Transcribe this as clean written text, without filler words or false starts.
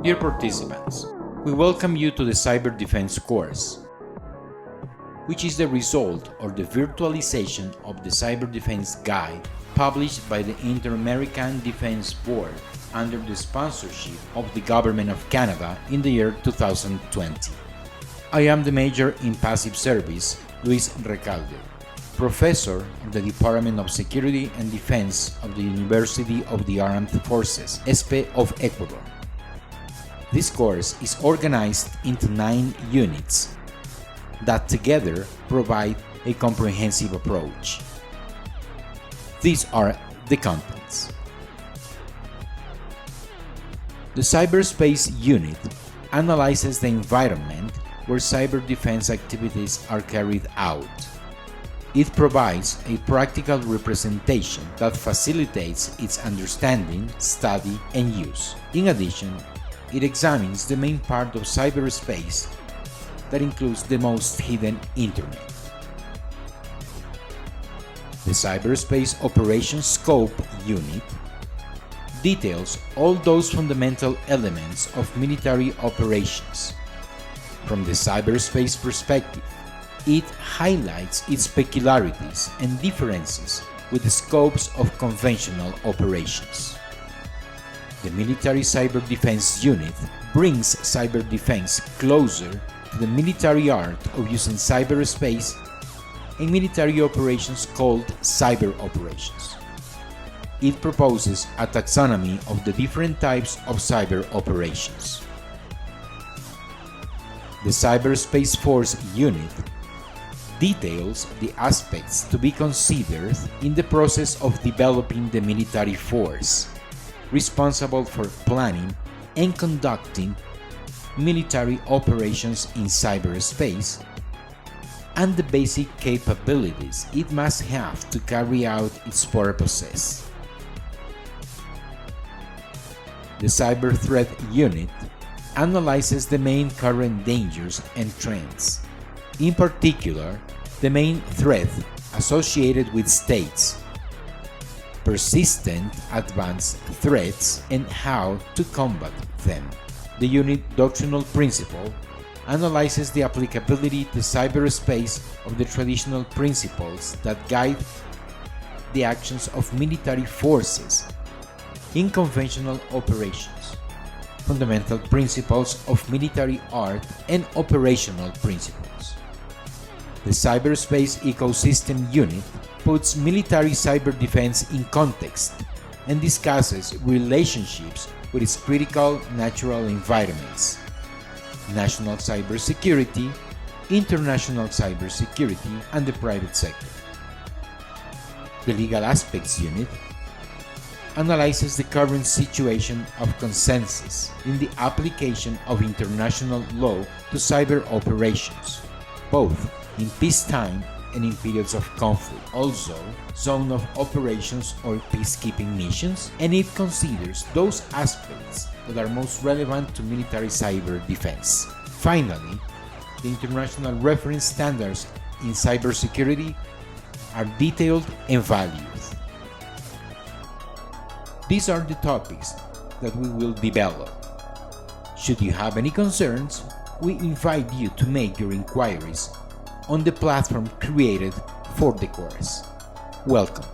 Dear participants, we welcome you to the Cyber Defense course, which is the result or the virtualization of the Cyber Defense Guide published by the Inter-American Defense Board under the sponsorship of the Government of Canada in the year 2020. I am the Major in Passive Service, Luis Recalde, Professor of the Department of Security and Defense of the University of the Armed Forces, ESPE of Ecuador. This course is organized into 9 units that together provide a comprehensive approach. These are the contents. The Cyberspace Unit analyzes the environment where cyber defense activities are carried out. It provides a practical representation that facilitates its understanding, study, and use. In addition, it examines the main part of cyberspace that includes the most hidden internet. The Cyberspace Operations Scope Unit details all those fundamental elements of military operations. From the cyberspace perspective, it highlights its peculiarities and differences with the scopes of conventional operations. The Military Cyber Defense Unit brings cyber defense closer to the military art of using cyberspace and military operations called cyber operations. It proposes a taxonomy of the different types of cyber operations. The Cyberspace Force Unit details the aspects to be considered in the process of developing the military force, responsible for planning and conducting military operations in cyberspace, and the basic capabilities it must have to carry out its purposes. The Cyber Threat Unit analyzes the main current dangers and trends, in particular, the main threat associated with states, persistent advanced threats, and how to combat them. The unit doctrinal principle analyzes the applicability to cyberspace of the traditional principles that guide the actions of military forces in conventional operations, fundamental principles of military art, and operational principles. The Cyberspace Ecosystem Unit puts military cyber defense in context and discusses relationships with its critical natural environments, national cybersecurity, international cybersecurity, and the private sector. The Legal Aspects Unit analyzes the current situation of consensus in the application of international law to cyber operations, both in peacetime and in periods of conflict, also zone of operations or peacekeeping missions, and it considers those aspects that are most relevant to military cyber defense. Finally, the international reference standards in cybersecurity are detailed and valued. These are the topics that we will develop. Should you have any concerns, we invite you to make your inquiries on the platform created for the course. Welcome.